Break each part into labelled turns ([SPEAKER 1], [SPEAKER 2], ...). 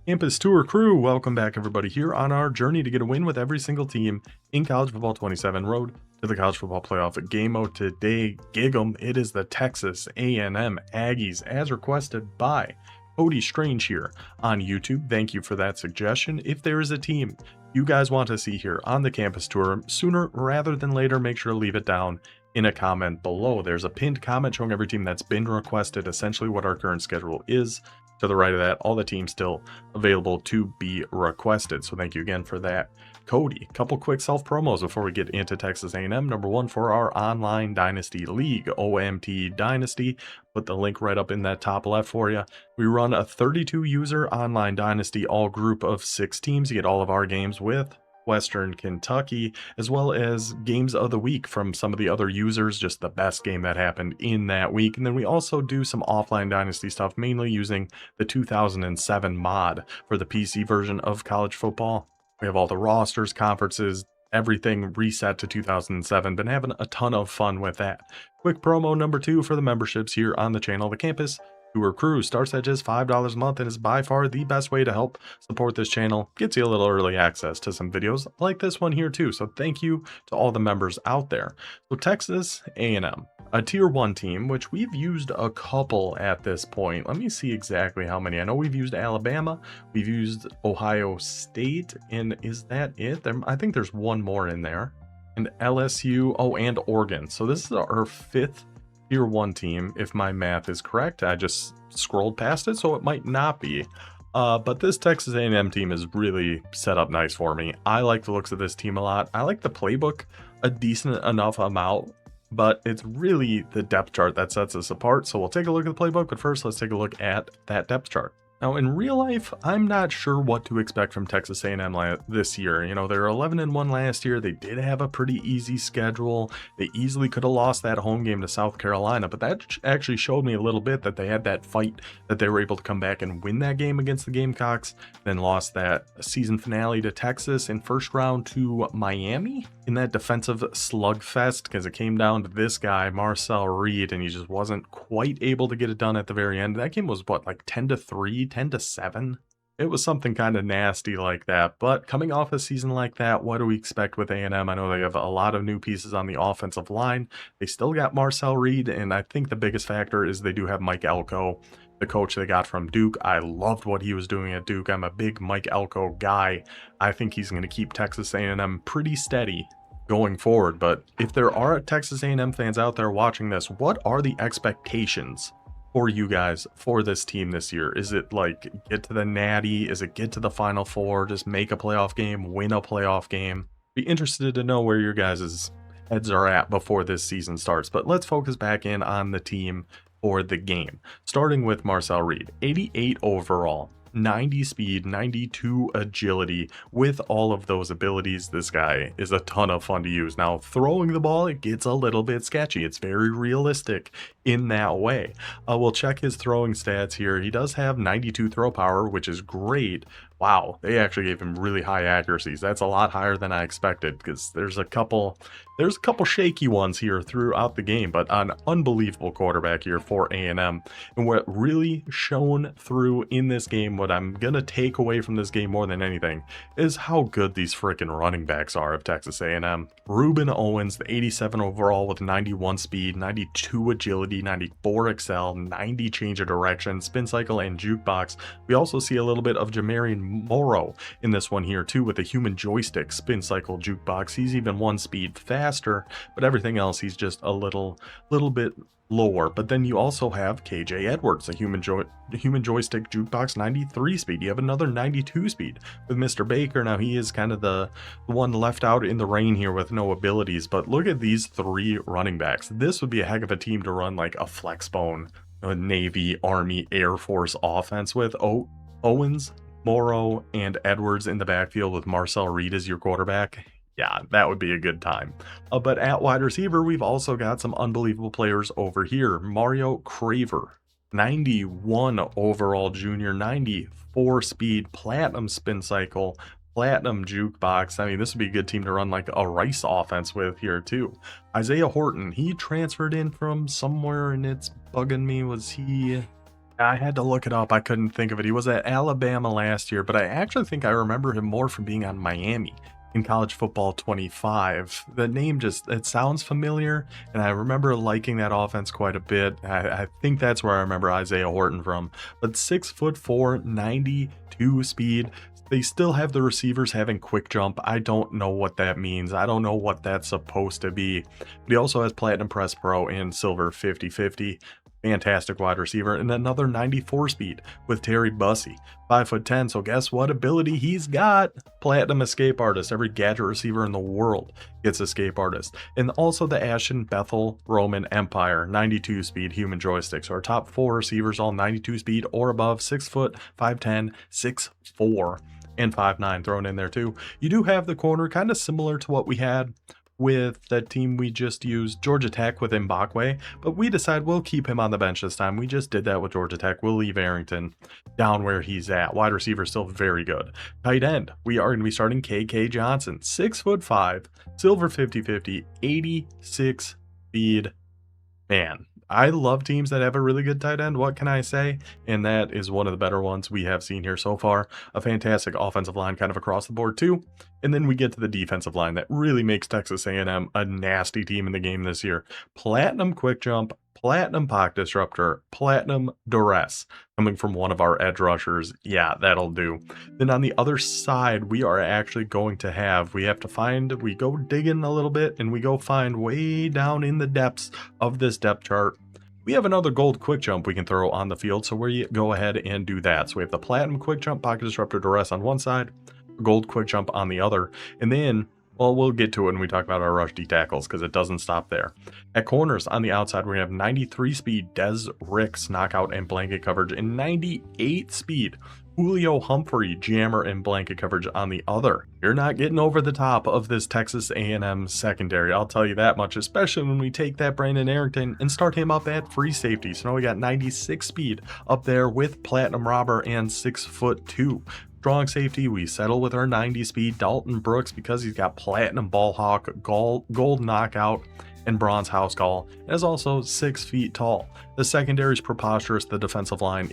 [SPEAKER 1] Campus Tour crew, welcome back everybody here on our journey to get a win with every single team in College Football 27 road to the College Football Playoff game mode today. Gig 'em, it is the Texas A&M Aggies as requested by Cody Strange here on YouTube. Thank you for that suggestion. If there is a team you guys want to see here on the Campus Tour sooner rather than later, make sure to leave it down in a comment below. There's a pinned comment showing every team that's been requested, essentially what our current schedule is. To the right of that, all the teams still available to be requested. So thank you again for that, Cody. Couple quick self promos before we get into Texas A&M. Number one, for our online Dynasty League, OMT Dynasty. Put the link right up in that top left for you. We run a 32 user online Dynasty, all group of 6 teams. You get all of our games with Western Kentucky, as well as games of the week from some of the other users, just the best game that happened in that week. And then we also do some offline Dynasty stuff, mainly using the 2007 mod for the PC version of college football. We have all the rosters, conferences, everything reset to 2007. Been having a ton of fun with that. Quick promo number 2 for the memberships here on the channel. The Campus Tour crew starts at just $5 a month and is by far the best way to help support this channel. Gets you a little early access to some videos like this one here too. So thank you to all the members out there. So Texas A&M, a tier 1 team, which we've used a couple at this point. Let me see exactly how many. I know we've used Alabama, we've used Ohio State, and is that it? I think there's one more in there. And LSU, oh, and Oregon. So this is our 5th tier 1 team, if my math is correct. I just scrolled past it, so it might not be. But this Texas A&M team is really set up nice for me. I like the looks of this team a lot. I like the playbook a decent enough amount, but it's really the depth chart that sets us apart. So we'll take a look at the playbook, but first let's take a look at that depth chart. Now, in real life, I'm not sure what to expect from Texas A&M this year. You know, they were 11-1 last year. They did have a pretty easy schedule. They easily could have lost that home game to South Carolina, but that actually showed me a little bit that they had that fight, that they were able to come back and win that game against the Gamecocks, then lost that season finale to Texas in first round to Miami in that defensive slugfest, because it came down to this guy, Marcel Reed, and he just wasn't quite able to get it done at the very end. That game was what, like 10-3? 10-7. It was something kind of nasty like that. But coming off a season like that, what do we expect with A&M? I know they have a lot of new pieces on the offensive line. They still got Marcel Reed, and I think the biggest factor is they do have Mike Elko, the coach they got from Duke. I loved what he was doing at Duke. I'm a big Mike Elko guy. I think he's going to keep Texas A&M pretty steady going forward. But if there are Texas A&M fans out there watching this, what are the expectations for you guys for this team this year? Is it like get to the Natty? Is it get to the Final Four? Just make a playoff game, win a playoff game? Be interested to know where your guys' heads are at before this season starts. But let's focus back in on the team for the game. Starting with Marcel Reed, 88 overall, 90 speed, 92 agility. With all of those abilities, this guy is a ton of fun to use. Now, throwing the ball, it gets a little bit sketchy. It's very realistic in that way. We'll check his throwing stats here. He does have 92 throw power, which is great. Wow, they actually gave him really high accuracies. That's a lot higher than I expected, because there's a couple shaky ones here throughout the game, but an unbelievable quarterback here for A&M. And what really shone through in this game, what I'm gonna take away from this game more than anything, is how good these freaking running backs are of Texas A&M. Ruben Owens, the 87 overall with 91 speed, 92 agility, 94 excel, 90 change of direction, spin cycle, and jukebox. We also see a little bit of Jamarian Morrow in this one here too, with a human joystick, spin cycle, jukebox. He's even 1 speed faster, but everything else he's just a little bit lower. But then you also have KJ Edwards, a human joystick, jukebox, 93 speed. You have another 92 speed with Mr. Baker. Now he is kind of the one left out in the rain here with no abilities, but look at these 3 running backs. This would be a heck of a team to run like a flexbone, a Navy, Army, Air Force offense with. Owens, Morrow, and Edwards in the backfield with Marcel Reed as your quarterback. Yeah, that would be a good time. But at wide receiver, we've also got some unbelievable players over here. Mario Craver, 91 overall junior, 94 speed, platinum spin cycle, platinum jukebox. I mean, this would be a good team to run like a Rice offense with here too. Isaiah Horton, he transferred in from somewhere and it's bugging me. Was he I had to look it up. I couldn't think of it. He was at Alabama last year, but I actually think I remember him more from being on Miami in college football 25. The name just, it sounds familiar, and I remember liking that offense quite a bit. I think that's where I remember Isaiah Horton from. But 6'4", 92 speed. They still have the receivers having quick jump. I don't know what that means. I don't know what that's supposed to be. But he also has Platinum Press Pro and Silver 50/50. Fantastic wide receiver, and another 94 speed with Terry Bussey, 5'10". So guess what ability he's got? Platinum Escape Artist. Every gadget receiver in the world gets Escape Artist. And also the Ashen Bethel Roman Empire, 92 speed human joystick. So our top 4 receivers all 92 speed or above, 6 foot, 5'10", 6'4", and 5'9" thrown in there too. You do have the corner kind of similar to what we had with that team we just used, Georgia Tech with Mbakwe, but we decide we'll keep him on the bench this time. We just did that with Georgia Tech. We'll leave Arrington down where he's at. Wide receiver still very good. Tight end, we are going to be starting KK Johnson, 6'5", Silver 50/50, 86 speed. Man, I love teams that have a really good tight end. What can I say? And that is one of the better ones we have seen here so far. A fantastic offensive line kind of across the board too. And then we get to the defensive line that really makes Texas A&M a nasty team in the game this year. Platinum quick jump, platinum pocket disruptor, platinum duress coming from one of our edge rushers. Yeah, that'll do. Then on the other side, we are actually going to have, we go digging a little bit and we go find way down in the depths of this depth chart. We have another gold quick jump we can throw on the field, so we go ahead and do that. So we have the platinum quick jump, pocket disruptor, duress on one side, gold quick jump on the other, and then, well, we'll get to it when we talk about our rush D tackles because it doesn't stop there. At corners on the outside, we have 93 speed Des Ricks knockout and blanket coverage, and 98 speed Julio Humphrey jammer and blanket coverage on the other. You're not getting over the top of this Texas A&M secondary, I'll tell you that much, especially when we take that Brandon Arrington and start him up at free safety. So now we got 96 speed up there with Platinum Robber and 6'2". Strong safety, we settle with our 90 speed Dalton Brooks because he's got Platinum Ball Hawk, Gold Knockout, and Bronze House Call, and is also 6 feet tall. The secondary is preposterous. The defensive line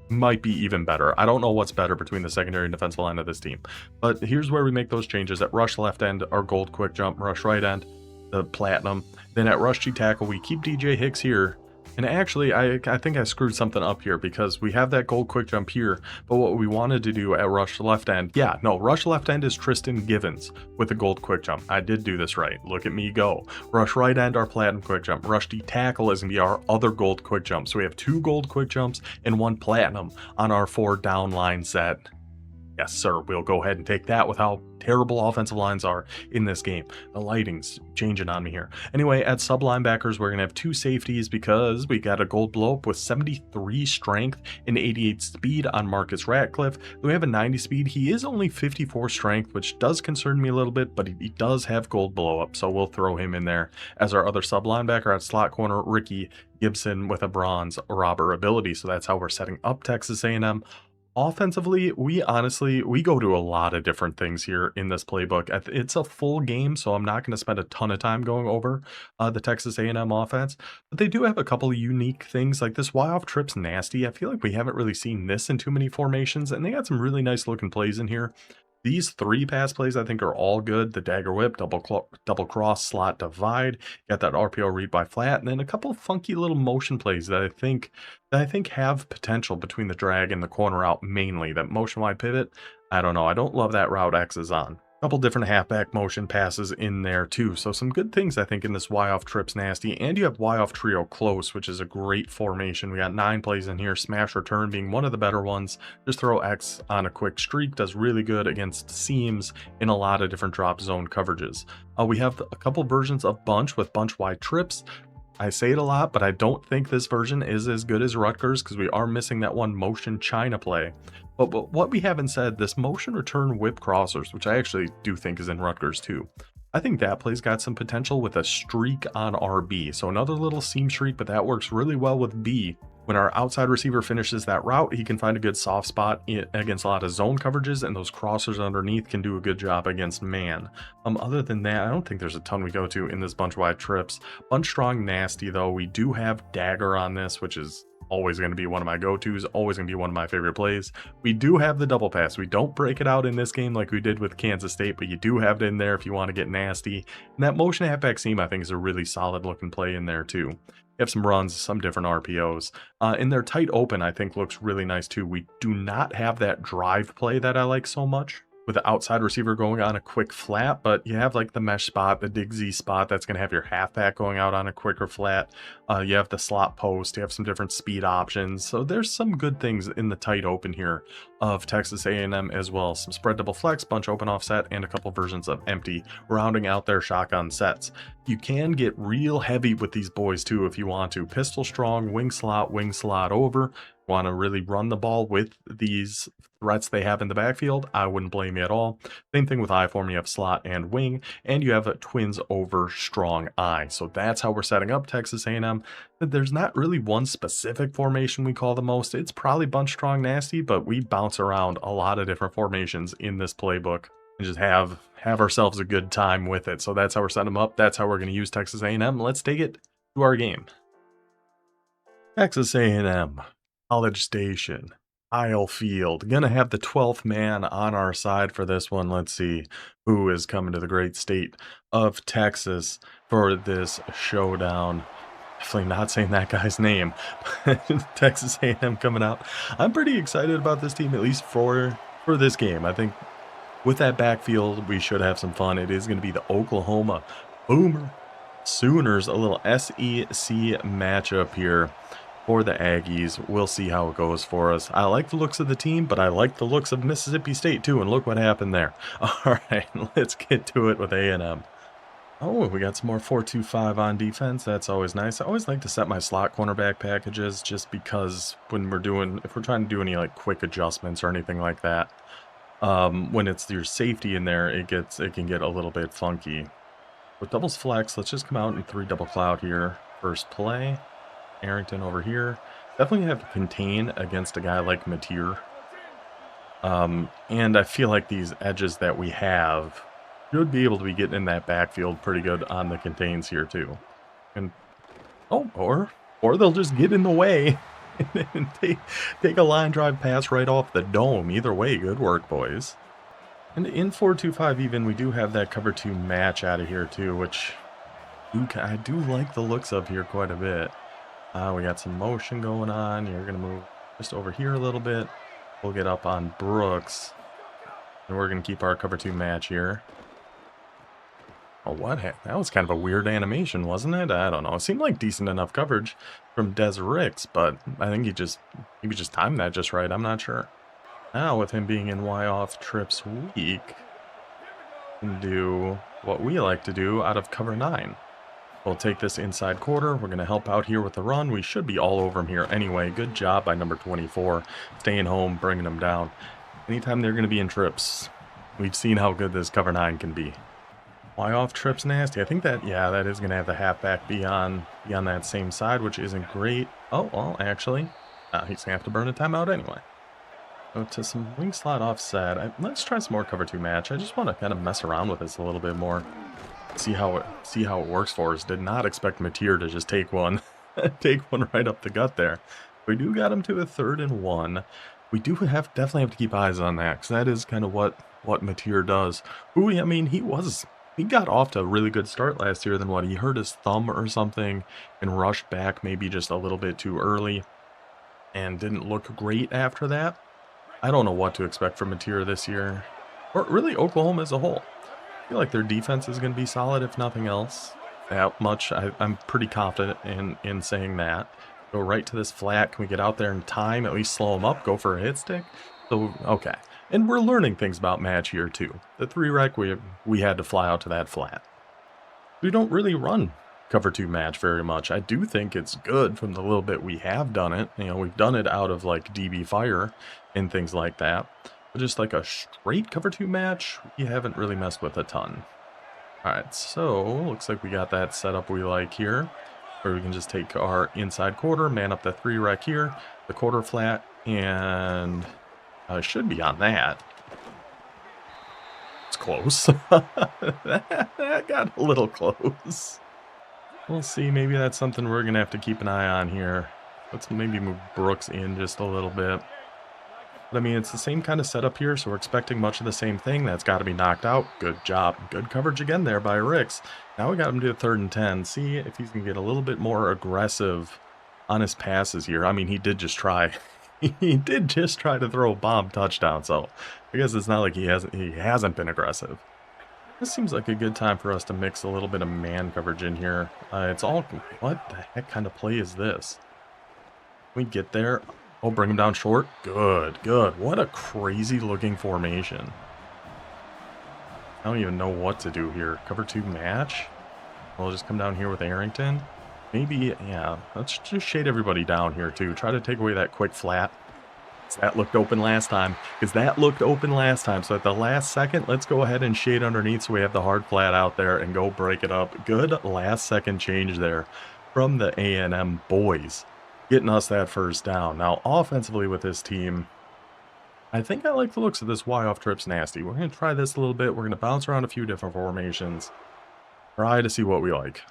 [SPEAKER 1] might be even better. I don't know what's better between the secondary and defensive line of this team, but here's where we make those changes. At rush left end, our gold quick jump, rush right end, the platinum. Then at rush G tackle, we keep DJ Hicks here. And actually, I think I screwed something up here because we have that gold quick jump here, but what we wanted to do at rush left end, rush left end is Tristan Givens with a gold quick jump. I did do this right. Look at me go. Rush right end, our platinum quick jump. Rush D tackle is going to be our other gold quick jump. So we have 2 gold quick jumps and 1 platinum on our 4 down line set. Yes, sir. We'll go ahead and take that with how terrible offensive lines are in this game. The lighting's changing on me here. Anyway, at sub linebackers, we're going to have 2 safeties because we got a gold blow up with 73 strength and 88 speed on Marcus Ratcliffe. We have a 90 speed. He is only 54 strength, which does concern me a little bit, but he does have gold blow up, so we'll throw him in there as our other sub linebacker. At slot corner, Ricky Gibson with a bronze robber ability. So that's how we're setting up Texas A&M. Offensively, we go to a lot of different things here in this playbook. It's a full game, so I'm not going to spend a ton of time going over the Texas A&M offense, but they do have a couple of unique things, like this Y-off trip's nasty. I feel like we haven't really seen this in too many formations, and they got some really nice looking plays in here. These 3 pass plays I think are all good. The dagger whip, double cross, slot divide, got that RPO read by flat, and then a couple of funky little motion plays that I think have potential between the drag and the corner out mainly. That motion wide pivot, I don't know. I don't love that route X is on. Couple different halfback motion passes in there too. So some good things I think in this Y-off trip's nasty. And you have Y-off trio close, which is a great formation. We got 9 plays in here, smash return being one of the better ones. Just throw X on a quick streak, does really good against seams in a lot of different drop zone coverages. We have a couple versions of bunch with bunch wide trips. I say it a lot, but I don't think this version is as good as Rutgers because we are missing that one motion China play. But what we haven't said, this motion return whip crossers, which I actually do think is in Rutgers too. I think that play's got some potential with a streak on RB. So another little seam streak, but that works really well with B. When our outside receiver finishes that route, he can find a good soft spot against a lot of zone coverages, and those crossers underneath can do a good job against man. Other than that, I don't think there's a ton we go to in this bunch wide trips. Bunch strong nasty though. We do have dagger on this, which is always going to be one of my go-tos, always going to be one of my favorite plays. We do have the double pass. We don't break it out in this game like we did with Kansas State, but you do have it in there if you want to get nasty. And that motion halfback seam, I think, is a really solid looking play in there too. You have some runs, some different RPOs. In their tight open, I think looks really nice too. We do not have that drive play that I like so much, with the outside receiver going on a quick flat, but you have like the mesh spot, the dig Z spot that's going to have your halfback going out on a quicker flat. You have the slot post, you have some different speed options. So there's some good things in the tight open here of Texas A&M as well. Some spread double flex, bunch open offset, and a couple versions of empty, rounding out their shotgun sets. You can get real heavy with these boys too if you want to. Pistol strong, wing slot over. Want to really run the ball with these threats they have in the backfield, I wouldn't blame you at all. Same thing with I form, you have slot and wing, and you have a twins over strong I. So that's how we're setting up Texas A&M. There's not really one specific formation we call the most. It's probably bunch strong nasty, but we bounce around a lot of different formations in this playbook and just have ourselves a good time with it. So that's how we're setting them up. That's how we're going to use Texas A&M. Let's take it to our game. Texas A&M. College Station, Isle Field. Gonna have the 12th man on our side for this one. Let's see who is coming to the great state of Texas for this showdown. Definitely not saying that guy's name. Texas A&M coming out. I'm pretty excited about this team, at least for this game. I think with that backfield, we should have some fun. It is going to be the Oklahoma Boomer Sooners, a little SEC matchup here for the Aggies. We'll see how it goes for us. I like the looks of the team, but I like the looks of Mississippi State too, and look what happened there. All right, let's get to it with A&M. Oh, we got some more 4-2-5 on defense. That's always nice. I always like to set my slot cornerback packages just because when if we're trying to do any like quick adjustments or anything like that, when it's your safety in there, it can get a little bit funky. With doubles flex, let's just come out in 3 double cloud here. First play. Arrington over here. Definitely have to contain against a guy like Mateer. And I feel like these edges that we have should be able to be getting in that backfield pretty good on the contains here too. And or they'll just get in the way and take a line drive pass right off the dome. Either way, good work, boys. And in 4-2-5 even, we do have that cover 2 match out of here too, which I do like the looks of here quite a bit. We got some motion going on. You're going to move just over here a little bit. We'll get up on Brooks. And we're going to keep our cover 2 match here. Oh, what? That was kind of a weird animation, wasn't it? I don't know. It seemed like decent enough coverage from Des Ricks, but I think he just timed that just right. I'm not sure. Now, with him being in Y off trips week, we can do what we like to do out of cover 9. We'll take this inside quarter. We're going to help out here with the run. We should be all over him here anyway. Good job by number 24. Staying home, bringing them down. Anytime they're going to be in trips, we've seen how good this cover 9 can be. Why off trips nasty? I think that, yeah, that is going to have the halfback be on that same side, which isn't great. Oh, well, actually, he's going to have to burn a timeout anyway. Go to some wing slot offset. Let's try some more cover 2 match. I just want to kind of mess around with this a little bit more. See how it works for us. Did not expect Mateer to just take one right up the gut there. We do got him to a 3rd and 1. We do definitely have to keep eyes on that, because that is kind of what Mateer does. Ooh, I mean, he got off to a really good start last year. Then what? He hurt his thumb or something and rushed back maybe just a little bit too early and didn't look great after that. I don't know what to expect from Mateer this year, or really Oklahoma as a whole. I feel like their defense is going to be solid, if nothing else. That much, I'm pretty confident in saying that. Go right to this flat. Can we get out there in time? At least slow them up. Go for a hit stick. So, okay. And we're learning things about match here, too. The 3-rec, we had to fly out to that flat. We don't really run cover 2 match very much. I do think it's good from the little bit we have done it. You know, we've done it out of, like, DB fire and things like that. Just like a straight cover 2 match, we haven't really messed with a ton. Alright, so looks like we got that setup we like here, where we can just take our inside quarter, man up the 3-rec here, the quarter flat, and should be on that. It's close. That got a little close. We'll see, maybe that's something we're going to have to keep an eye on here Let's maybe move Brooks in just a little bit. But I mean, it's the same kind of setup here, so we're expecting much of the same thing. That's got to be knocked out. Good job. Good coverage again there by Ricks. Now we got him to a 3rd and 10. See if he's going to get a little bit more aggressive on his passes here. I mean, he did just try. He did just try to throw a bomb touchdown, so I guess it's not like he hasn't been aggressive. This seems like a good time for us to mix a little bit of man coverage in here. It's all... What the heck kind of play is this? We get there... Oh, bring him down short. Good, good. What a crazy looking formation. I don't even know what to do here. Cover 2 match. We'll just come down here with Arrington. Maybe, yeah, let's just shade everybody down here too. Try to take away that quick flat. That looked open last time. Because that looked open last time. So at the last second, let's go ahead and shade underneath so we have the hard flat out there and go break it up. Good last second change there from the A&M boys, getting us that first down. Now, offensively with this team, I think I like the looks of this Y-off trips nasty. We're going to try this a little bit. We're going to bounce around a few different formations. Try to see what we like.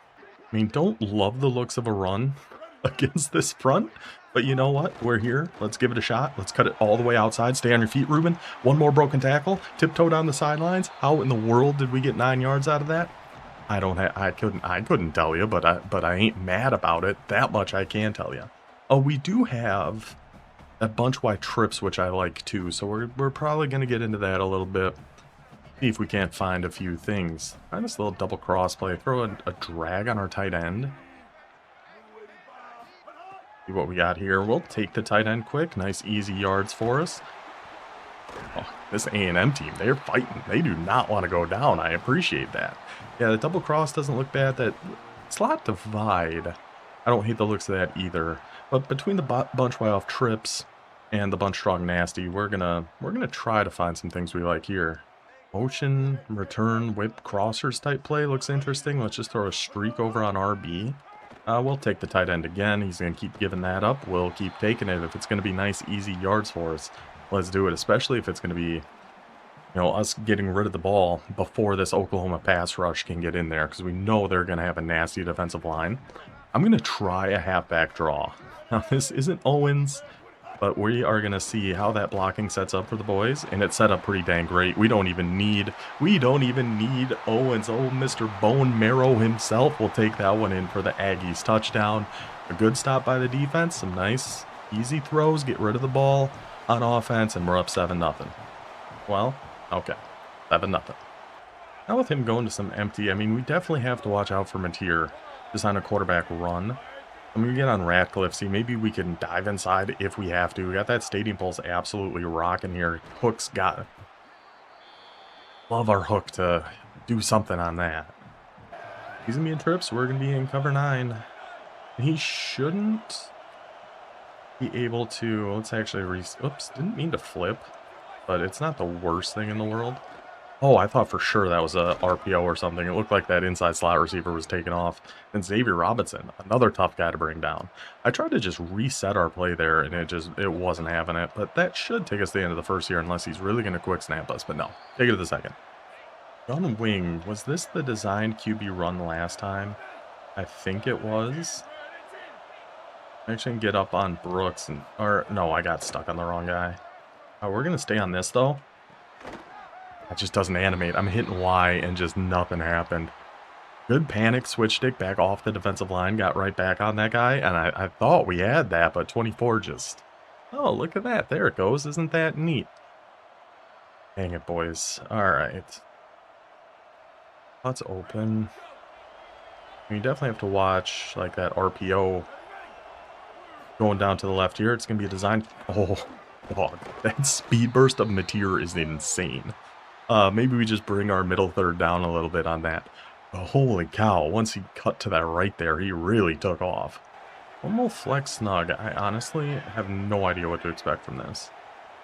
[SPEAKER 1] I mean, don't love the looks of a run against this front, but you know what? We're here. Let's give it a shot. Let's cut it all the way outside. Stay on your feet, Ruben. One more broken tackle. Tiptoe down the sidelines. How in the world did we get 9 yards out of that? I couldn't tell you, but I ain't mad about it. That much I can tell you. Oh, we do have that bunch wide trips, which I like too. So we're probably going to get into that a little bit. See if we can't find a few things. Try this little double cross play. Throw a drag on our tight end. See what we got here. We'll take the tight end quick. Nice easy yards for us. Oh, this A&M team, they're fighting. They do not want to go down. I appreciate that. Yeah, the double cross doesn't look bad. That slot divide, I don't hate the looks of that either. But between the bunch wide off trips and the bunch strong nasty, we're gonna try to find some things we like here. Motion, return, whip, crossers type play looks interesting. Let's just throw a streak over on RB. We'll take the tight end again. He's going to keep giving that up. We'll keep taking it. If it's going to be nice, easy yards for us, let's do it. Especially if it's going to be, you know, us getting rid of the ball before this Oklahoma pass rush can get in there, because we know they're going to have a nasty defensive line. I'm going to try a halfback draw. Now, this isn't Owens, but we are going to see how that blocking sets up for the boys, and it's set up pretty dang great. We don't even need Owens. Oh, Mr. Bone Marrow himself will take that one in for the Aggies touchdown. A good stop by the defense, some nice easy throws, get rid of the ball on offense, and we're up 7-0. Well, okay, 7-0. Now with him going to some empty, I mean, we definitely have to watch out for Mateer just on a quarterback run. I'm going to get on Ratcliffe, see, maybe we can dive inside if we have to. We got that Stadium Pulse absolutely rocking here. Hook's got it. Love our Hook to do something on that. He's going to be in trips. We're going to be in cover 9. He shouldn't be able to... Let's actually... Oops, didn't mean to flip, but it's not the worst thing in the world. Oh, I thought for sure that was a RPO or something. It looked like that inside slot receiver was taken off. And Xavier Robinson, another tough guy to bring down. I tried to just reset our play there, and it wasn't having it. But that should take us to the end of the first here, unless he's really going to quick snap us. But no, take it to the second. Gun wing, was this the designed QB run last time? I think it was. Actually, get up on Brooks. Or, no, I got stuck on the wrong guy. We're going to stay on this, though. It just doesn't animate. I'm hitting Y and just nothing happened. Good panic, switch stick back off the defensive line, got right back on that guy, and I thought we had that, but 24 just... Oh, look at that. There it goes. Isn't that neat? Dang it, boys. Alright. Let's open. You definitely have to watch, like, that RPO going down to the left here. It's going to be a design... Oh, dog. That speed burst of Mateer is insane. Maybe we just bring our middle third down a little bit on that. But holy cow, once he cut to that right there, he really took off. One more flex snug. I honestly have no idea what to expect from this.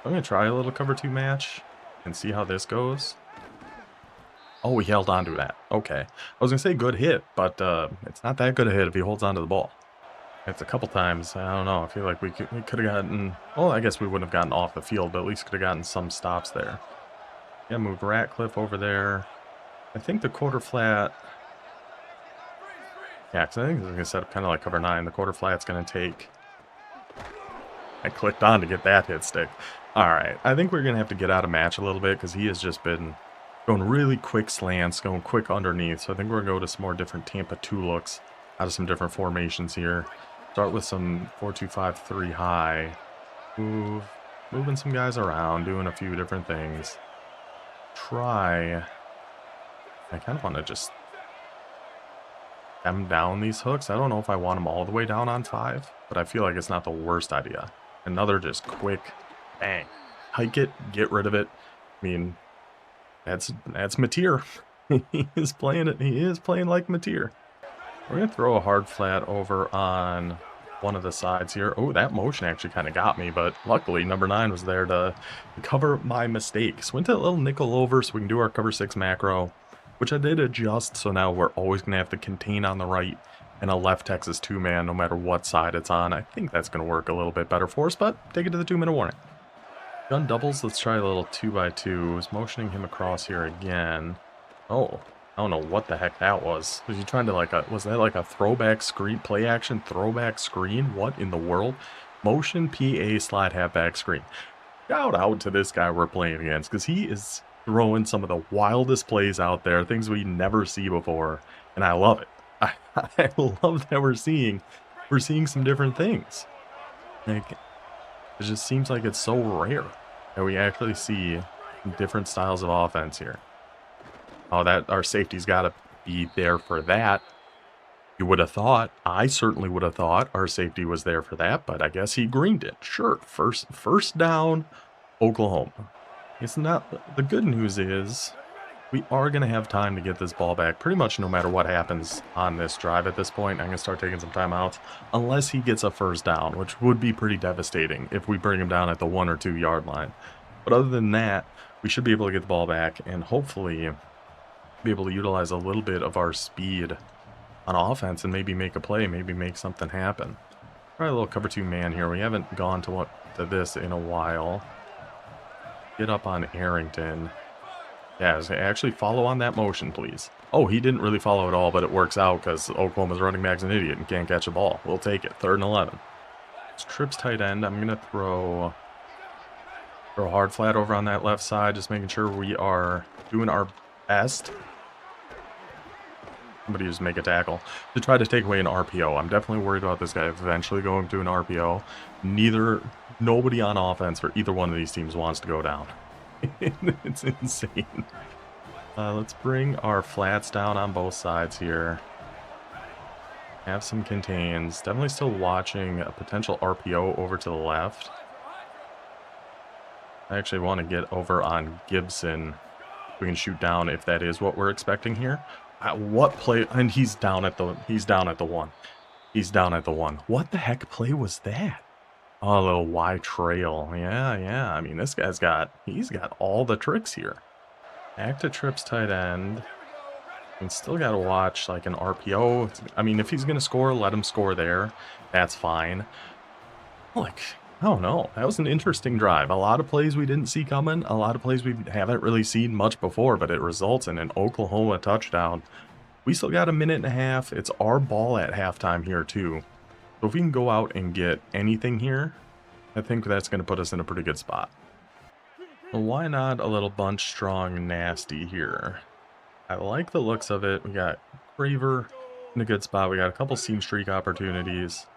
[SPEAKER 1] I'm going to try a little cover 2 match and see how this goes. Oh, he held on to that. Okay. I was going to say good hit, but it's not that good a hit if he holds on to the ball. It's a couple times. I don't know. I feel like we could have gotten... Well, I guess we wouldn't have gotten off the field, but at least could have gotten some stops there. Yeah, move Ratcliffe over there. I think the quarter flat... Yeah, because I think it's going to set up kind of like cover 9. The quarter flat's going to take I clicked on to get that hit stick. All right, I think we're going to have to get out of match a little bit because he has just been going really quick slants, going quick underneath. So I think we're going to go to some more different Tampa 2 looks out of some different formations here. Start with some 4-2-5-3 high. Moving some guys around, doing a few different things. I kind of want to just stem down these hooks. I don't know if I want them all the way down on 5, but I feel like it's not the worst idea. Another just quick bang. Hike it, get rid of it. I mean, that's Mateer. He is playing it. He is playing like Mateer. We're going to throw a hard flat over on one of the sides here. Oh, that motion actually kind of got me, but luckily number 9 was there to cover my mistakes. Went to a little nickel over so we can do our cover 6 macro, which I did adjust, so now we're always going to have to contain on the right and a left Texas 2-man no matter what side it's on. I think that's going to work a little bit better for us, but take it to the 2-minute warning. Gun doubles, let's try a little 2x2. Was motioning him across here again. Oh, I don't know what the heck that was. Was he trying to was that like a throwback screen, play action throwback screen? What in the world? Motion PA slide halfback screen. Shout out to this guy we're playing against because he is throwing some of the wildest plays out there, things we never see before, and I love it. I love that we're seeing some different things. Like, it just seems like it's so rare that we actually see different styles of offense here. Oh, that our safety's got to be there for that. You would have thought, I certainly would have thought our safety was there for that, but I guess he greened it. Sure, first down, Oklahoma. It's not, the good news is we are going to have time to get this ball back pretty much no matter what happens on this drive at this point. I'm going to start taking some timeouts unless he gets a first down, which would be pretty devastating if we bring him down at the 1 or 2 yard line. But other than that, we should be able to get the ball back and hopefully be able to utilize a little bit of our speed on offense and maybe make a play, maybe make something happen. Try a little cover 2 man here. We haven't gone to this in a while. Get up on Arrington. Yeah, actually follow on that motion, please. Oh, he didn't really follow at all, but it works out because Oklahoma's running back's an idiot and can't catch a ball. We'll take it. 3rd and 11. It's trips tight end. I'm going to throw a hard flat over on that left side, just making sure we are doing our best. Somebody just make a tackle to try to take away an RPO. I'm definitely worried about this guy eventually going to an RPO. Nobody on offense for either one of these teams wants to go down. It's insane. Let's bring our flats down on both sides here. Have some contains. Definitely still watching a potential RPO over to the left. I actually want to get over on Gibson. We can shoot down if that is what we're expecting here. What play? And he's down at the 1. He's down at the 1. What the heck play was that? Oh, a little Y trail. Yeah. I mean, this guy's he's got all the tricks here. Back to trips tight end. And still got to watch like an RPO. I mean, if he's going to score, let him score there. That's fine. Like, I don't know. That was an interesting drive. A lot of plays we didn't see coming. A lot of plays we haven't really seen much before, but it results in an Oklahoma touchdown. We still got a minute and a half. It's our ball at halftime here too. So if we can go out and get anything here, I think that's going to put us in a pretty good spot. Well, why not a little bunch strong nasty here? I like the looks of it. We got Graver in a good spot. We got a couple seam streak opportunities.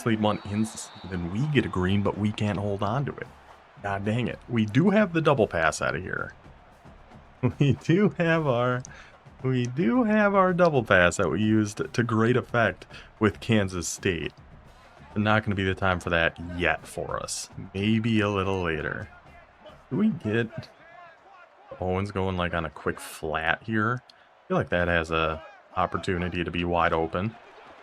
[SPEAKER 1] Lead 1 ins, then we get a green, but we can't hold on to it. God dang it. We do have the double pass out of here. We do have our double pass that we used to great effect with Kansas State. But not going to be the time for that yet for us. Maybe a little later. Do we get Owens going like on a quick flat here? I feel like that has a opportunity to be wide open.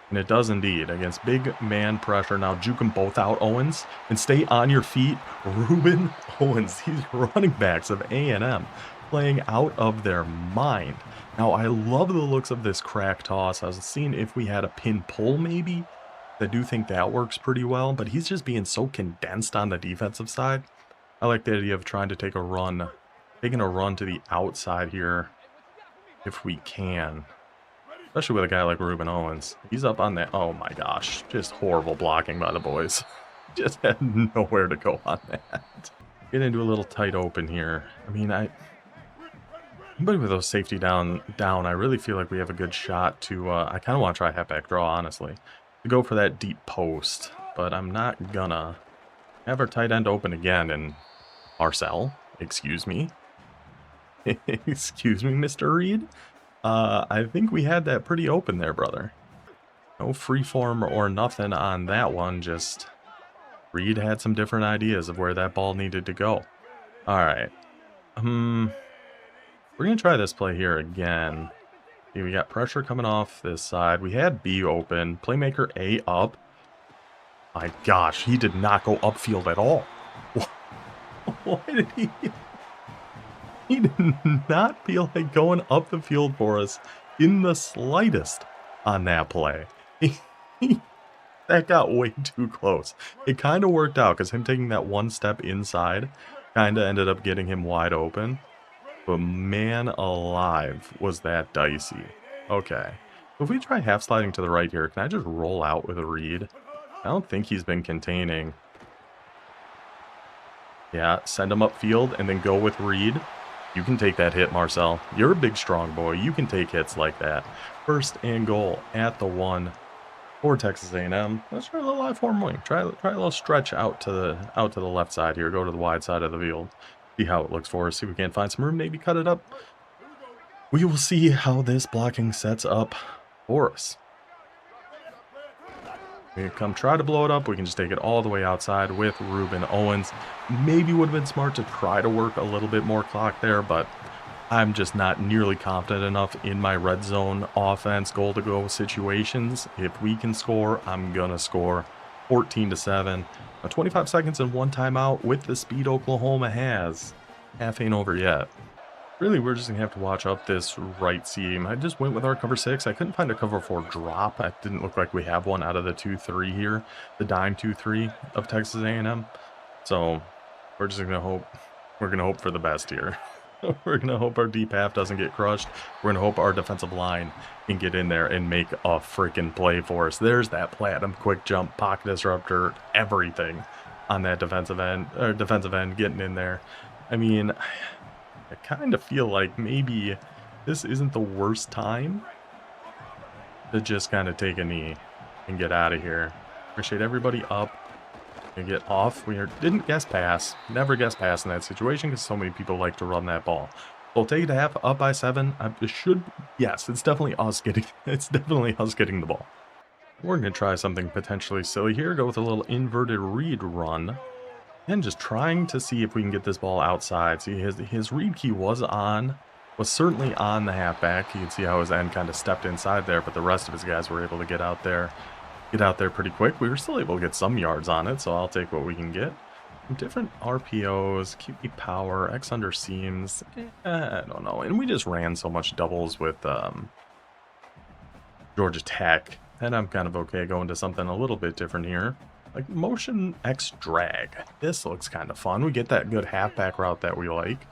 [SPEAKER 1] And it does indeed against big man pressure. Now juke them both out, Owens, and stay on your feet. Ruben Owens, these running backs of A&M playing out of their mind. Now I love the looks of this crack toss. I was seeing if we had a pin pull maybe. I do think that works pretty well, but he's just being so condensed on the defensive side. I like the idea of trying to take a run, taking a run to the outside here if we can. especially with a guy like Ruben Owens. He's up on that. Oh my gosh, just horrible blocking by the boys. Just had nowhere to go on that. Get into a little tight open here. I mean, anybody with those safety down, I really feel like we have a good shot to, I kind of want to try halfback draw, honestly, to go for that deep post, but I'm not gonna have our tight end open again. And Marcel, excuse me. Excuse me, Mr. Reed. I think we had that pretty open there, brother. No freeform or nothing on that one, just Reed had some different ideas of where that ball needed to go. All right. We're going to try this play here again. See, we got pressure coming off this side. We had B open. Playmaker A up. My gosh, he did not go upfield at all. Why did he? He did not feel like going up the field for us in the slightest on that play. That got way too close. It kind of worked out because him taking that one step inside kind of ended up getting him wide open. But man alive, was that dicey. Okay. If we try half sliding to the right here, can I just roll out with a Reed? I don't think he's been containing. Yeah, send him upfield and then go with Reed. You can take that hit, Marcel. You're a big, strong boy. You can take hits like that. First and goal at the 1 for Texas A&M. Let's try a little I-form wing. Try a little stretch out to the left side here. Go to the wide side of the field. See how it looks for us. See if we can't find some room. Maybe cut it up. We will see how this blocking sets up for us. We come try to blow it up. We can just take it all the way outside with Ruben Owens. Maybe would have been smart to try to work a little bit more clock there, but I'm just not nearly confident enough in my red zone offense goal-to-go situations. If we can score, I'm going to score 14-7. 25 seconds and 1 timeout with the speed Oklahoma has. Half ain't over yet. Really, we're just going to have to watch up this right seam. I just went with our cover 6. I couldn't find a cover 4 drop. It didn't look like we have one out of the 2-3 here. The dime 2-3 of Texas A&M. So we're just going to hope. We're going to hope for the best here. We're going to hope our deep half doesn't get crushed. We're going to hope our defensive line can get in there and make a freaking play for us. There's that platinum quick jump, pocket disruptor, everything on that defensive end getting in there. I mean, I kind of feel like maybe this isn't the worst time to just kind of take a knee and get out of here. Appreciate everybody up. And get off. We didn't guess pass. Never guess pass in that situation because so many people like to run that ball. We'll take it to half, up by 7. Yes, it's definitely us getting. It's definitely us getting the ball. We're gonna try something potentially silly here. Go with a little inverted read run, and just trying to see if we can get this ball outside. See, his read key was certainly on the halfback. You can see how his end kind of stepped inside there, but the rest of his guys were able to get out there pretty quick. We were still able to get some yards on it, so I'll take what we can get. Different RPOs, QB power, X under seams, I don't know. And we just ran so much doubles with Georgia Tech, and I'm kind of okay going to something a little bit different here. Like motion X drag. This looks kind of fun. We get that good halfback route that we like.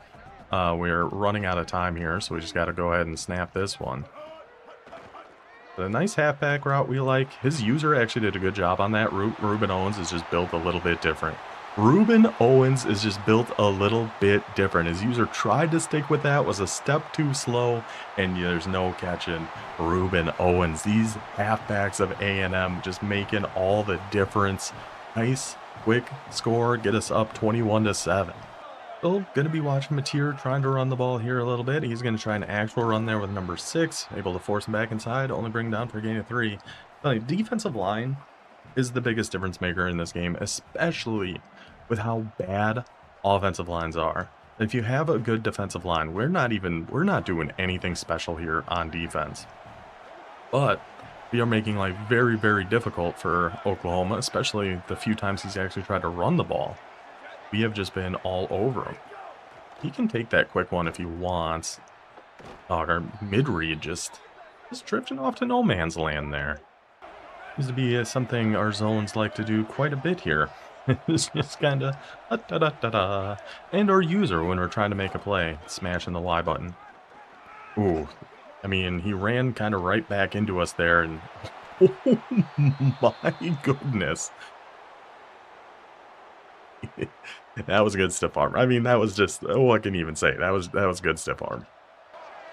[SPEAKER 1] We're running out of time here, so we just got to go ahead and snap this one. The nice halfback route we like. His user actually did a good job on that route. Ruben Owens is just built a little bit different. Ruben Owens is just built a little bit different. His user tried to stick with that, was a step too slow, and there's no catching Ruben Owens. These halfbacks of A&M just making all the difference. Nice, quick score, get us up 21-7. Still going to be watching Mateer trying to run the ball here a little bit. He's going to try an actual run there with number 6. Able to force him back inside, only bring down for a gain of 3. Defensive line is the biggest difference maker in this game, especially with how bad offensive lines are. If you have a good defensive line, we're not doing anything special here on defense. But we are making life very, very difficult for Oklahoma, especially the few times he's actually tried to run the ball. We have just been all over him. He can take that quick one if he wants. Oh, our mid-read just drifting off to no man's land there. Seems to be something our zones like to do quite a bit here. It's just kind of and our user when we're trying to make a play, smashing the Y button. Ooh, I mean, he ran kind of right back into us there, and oh my goodness. That was a good stiff arm. I mean, that was just, oh, what can you even say? That was good stiff arm.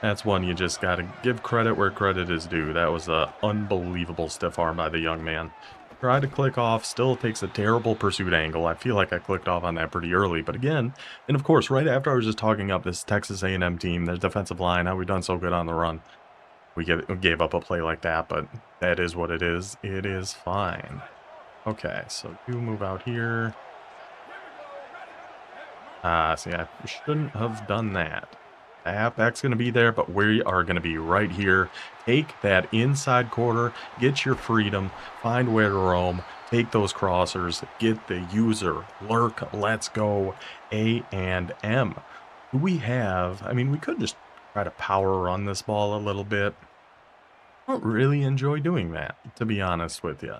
[SPEAKER 1] That's one you just got to give credit where credit is due. That was a unbelievable stiff arm by the young man. Tried to click off, still takes a terrible pursuit angle. I feel like I clicked off on that pretty early, but again, and of course, right after I was just talking up this Texas A&M team, their defensive line, how we've done so good on the run. We gave up a play like that, but that is what it is. It is fine. Okay, so you move out here. See, I shouldn't have done that. The halfback's going to be there, but we are going to be right here. Take that inside quarter, get your freedom, find where to roam, take those crossers, get the user, lurk, let's go, A&M. Do we have, I mean, we could just try to power run this ball a little bit. I don't really enjoy doing that, to be honest with you.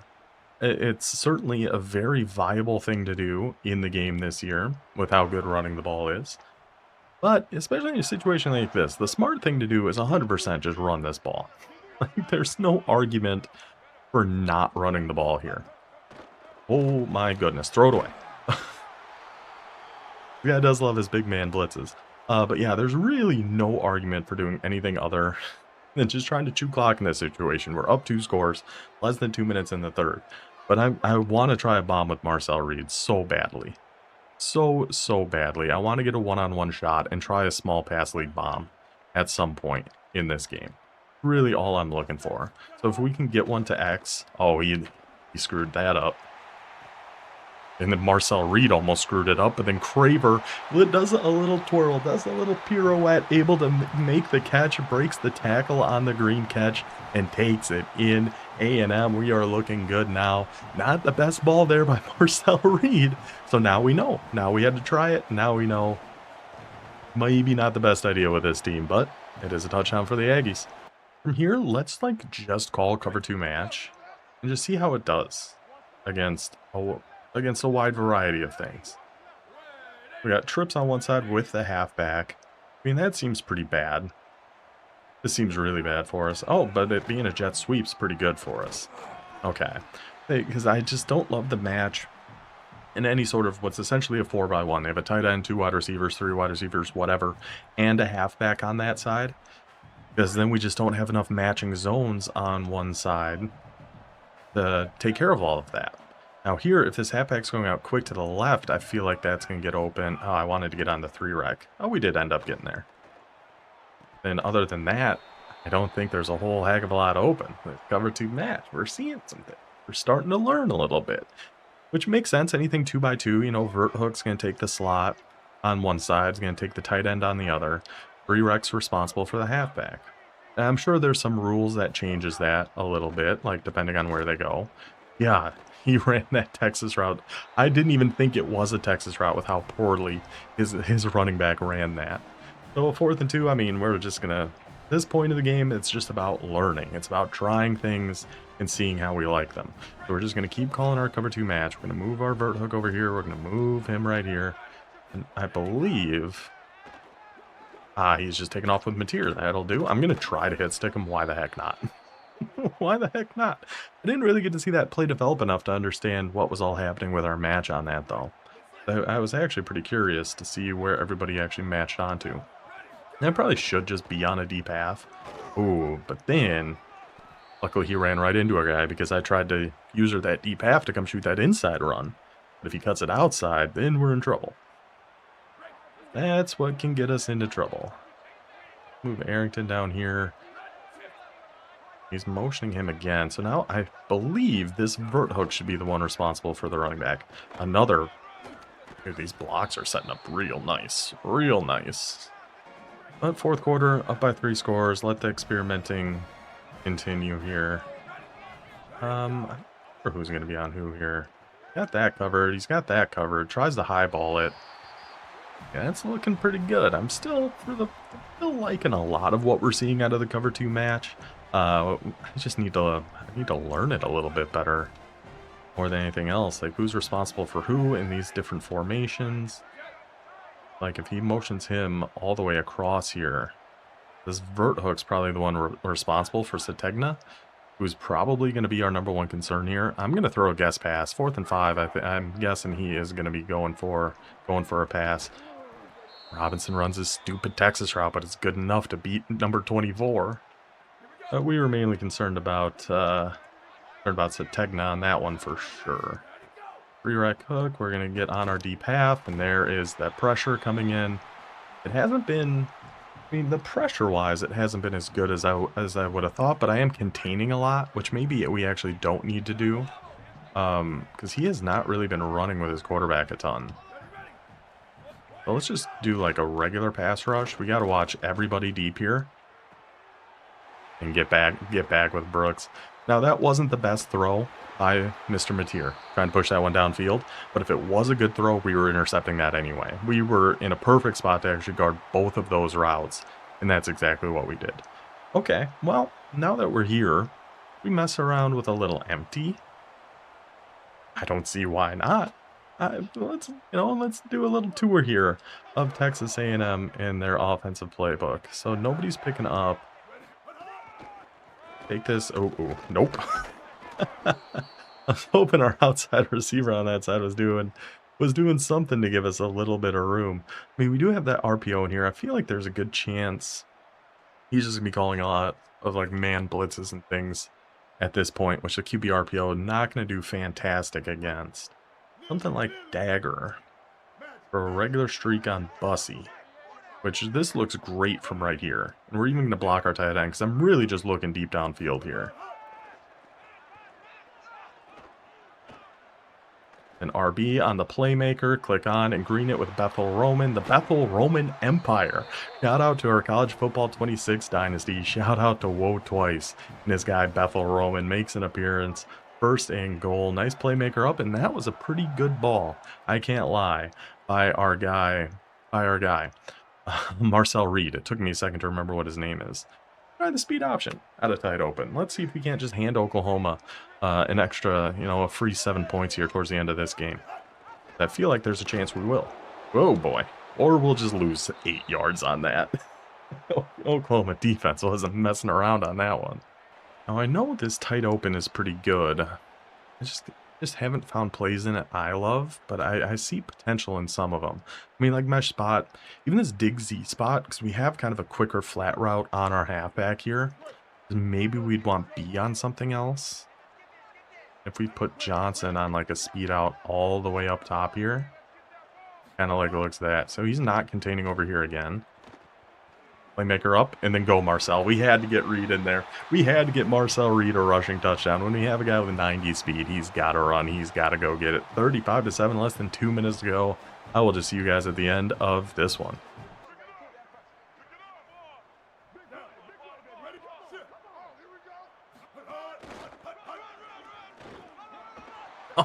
[SPEAKER 1] It's certainly a very viable thing to do in the game this year with how good running the ball is. But especially in a situation like this, the smart thing to do is 100% just run this ball. Like, there's no argument for not running the ball here. Oh my goodness, throw it away. The guy does love his big man blitzes. But yeah, there's really no argument for doing anything other than just trying to chew clock in this situation. We're up 2 scores, less than 2 minutes in the third. But I want to try a bomb with Marcel Reed so badly. So badly. I want to get a one-on-one shot and try a small pass lead bomb at some point in this game. Really all I'm looking for. So if we can get one to X, oh, he screwed that up. And then Marcel Reed almost screwed it up, but then Craver does a little twirl, does a little pirouette, able to make the catch, breaks the tackle on the green catch, and takes it in. A&M, we are looking good now. Not the best ball there by Marcel Reed. So now we know. Now we had to try it. Now we know. Maybe not the best idea with this team, but it is a touchdown for the Aggies. From here, let's just call cover 2 match and just see how it does against a wide variety of things. We got trips on one side with the halfback. I mean, that seems pretty bad. This seems really bad for us. Oh, but it being a jet sweep's pretty good for us. Okay. Because I just don't love the match in any sort of what's essentially a 4x1. They have a tight end, 2 wide receivers, 3 wide receivers, whatever, and a halfback on that side. Because then we just don't have enough matching zones on one side to take care of all of that. Now here, if this halfback's going out quick to the left, I feel like that's going to get open. Oh, I wanted to get on the 3 rec. Oh, we did end up getting there. And other than that, I don't think there's a whole heck of a lot open. With cover 2 match, we're seeing something. We're starting to learn a little bit. Which makes sense. Anything 2x2, you know, vert hook's going to take the slot on one side. It's going to take the tight end on the other. 3 rec's responsible for the halfback. And I'm sure there's some rules that changes that a little bit, like depending on where they go. Yeah, he ran that Texas route. I didn't even think it was a Texas route with how poorly his running back ran that. So 4th and 2, I mean, we're just going to, this point of the game, it's just about learning. It's about trying things and seeing how we like them. So we're just going to keep calling our cover 2 match. We're going to move our vert hook over here. We're going to move him right here. And I believe, he's just taking off with Mateer. That'll do. I'm going to try to hit stick him. Why the heck not? Why the heck not? I didn't really get to see that play develop enough to understand what was all happening with our match on that, though. I was actually pretty curious to see where everybody actually matched onto. That probably should just be on a deep half. Ooh, but then, luckily he ran right into a guy because I tried to use her that deep half to come shoot that inside run. But if he cuts it outside, then we're in trouble. That's what can get us into trouble. Move Arrington down here. He's motioning him again. So now I believe this vert hook should be the one responsible for the running back. Another. Dude, these blocks are setting up real nice. Real nice. But 4th quarter, up by 3 scores. Let the experimenting continue here. I'm not sure who's going to be on who here. Got that covered. He's got that covered. Tries to highball it. Yeah, that's looking pretty good. I'm still liking a lot of what we're seeing out of the cover 2 match. I just need to learn it a little bit better more than anything else. Like, who's responsible for who in these different formations. Like, if he motions him all the way across here, This vert hook's probably the one responsible for Sategna, who's probably going to be our #1 concern here. I'm going to throw a guess pass. 4th and 5. I'm guessing he is going to be going for a pass. Robinson runs his stupid Texas route, but it's good enough to beat number 24. But we were mainly concerned about Sategna on that one for sure. Free-rec hook. We're going to get on our deep half, and there is that pressure coming in. It hasn't been... I mean, the pressure-wise, it hasn't been as good as I would have thought, but I am containing a lot, which maybe we actually don't need to do, because he has not really been running with his quarterback a ton. So let's just do like a regular pass rush. We got to watch everybody deep here and get back with Brooks. Now, that wasn't the best throw by Mr. Mateer, trying to push that one downfield, but if it was a good throw, we were intercepting that anyway. We were in a perfect spot to actually guard both of those routes, and that's exactly what we did. Okay, well, now that we're here, we mess around with a little empty. I don't see why not. Let's do a little tour here of Texas A&M and their offensive playbook. So nobody's picking up. Take this. Oh, nope. I was hoping our outside receiver on that side was doing something to give us a little bit of room. I mean, we do have that RPO in here. I feel like there's a good chance he's just gonna be calling a lot of like man blitzes and things at this point, which the QB RPO not gonna do fantastic against. Something like Dagger for a regular streak on Bussy, which this looks great from right here. And we're even going to block our tight end because I'm really just looking deep downfield here. An RB on the playmaker, click on and green it with Bethel Roman, the Bethel Roman Empire. Shout out to our College Football 26 dynasty. Shout out to Woe Twice. And this guy, Bethel Roman, makes an appearance. 1st and goal. Nice playmaker up, and that was a pretty good ball. I can't lie. By our guy. Marcel Reed. It took me a second to remember what his name is. Try the speed option out of tight open. Let's see if we can't just hand Oklahoma an extra, a free 7 points here towards the end of this game. I feel like there's a chance we will. Oh boy. Or we'll just lose 8 yards on that. Oklahoma defense wasn't messing around on that one. Now, I know this tight open is pretty good. I just haven't found plays in it I love, but I see potential in some of them. I mean, like mesh spot, even this dig Z spot, because we have kind of a quicker flat route on our halfback here. Maybe we'd want B on something else. If we put Johnson on like a speed out all the way up top here. Kind of like looks at that. So he's not containing over here again. Playmaker up, and then go Marcel. We had to get Reed in there. We had to get Marcel Reed a rushing touchdown. When we have a guy with a 90 speed, he's got to run. He's got to go get it. 35-7, less than 2 minutes to go. I will just see you guys at the end of this one. I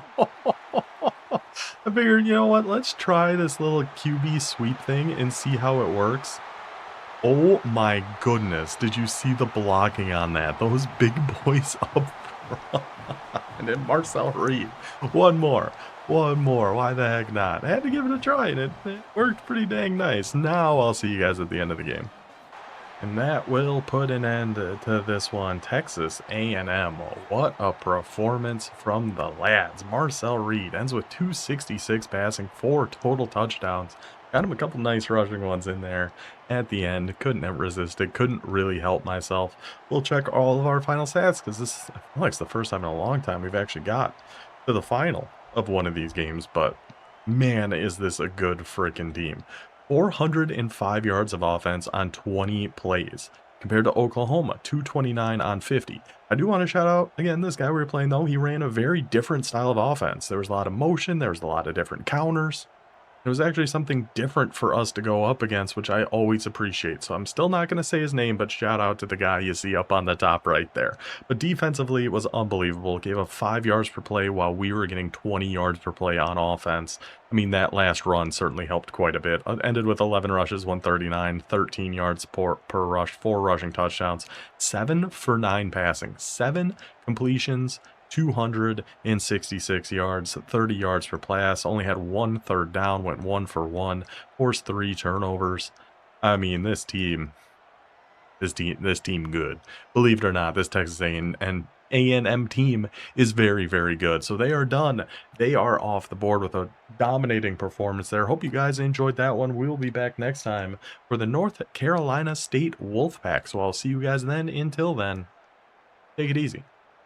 [SPEAKER 1] figured, you know what? Let's try this little QB sweep thing and see how it works. Oh my goodness, did you see the blocking on that? Those big boys up front. And then Marcel Reed. One more. Why the heck not? I had to give it a try, and it worked pretty dang nice. Now I'll see you guys at the end of the game. And that will put an end to this one. Texas A&M. What a performance from the lads. Marcel Reed ends with 266 passing, 4 total touchdowns. Got him a couple nice rushing ones in there at the end. Couldn't have resisted. Couldn't really help myself. We'll check all of our final stats because this, I feel like it's the first time in a long time we've actually got to the final of one of these games. But man, is this a good freaking team. 405 yards of offense on 20 plays compared to Oklahoma, 229 on 50. I do want to shout out, again, this guy we were playing, though. He ran a very different style of offense. There was a lot of motion. There was a lot of different counters. It was actually something different for us to go up against, which I always appreciate. So I'm still not going to say his name, but shout out to the guy you see up on the top right there. But defensively, it was unbelievable. Gave up 5 yards per play while we were getting 20 yards per play on offense. I mean, that last run certainly helped quite a bit. Ended with 11 rushes, 139, 13 yards per rush, 4 rushing touchdowns, 7 for 9 passing, 7 completions, 266 yards, 30 yards per pass, only had 1 third down, went 1 for 1, forced 3 turnovers. I mean, this team, this team good. Believe it or not, this Texas A&M team is very, very good. So they are done. They are off the board with a dominating performance there. Hope you guys enjoyed that one. We will be back next time for the North Carolina State Wolfpack. So I'll see you guys then. Until then, take it easy.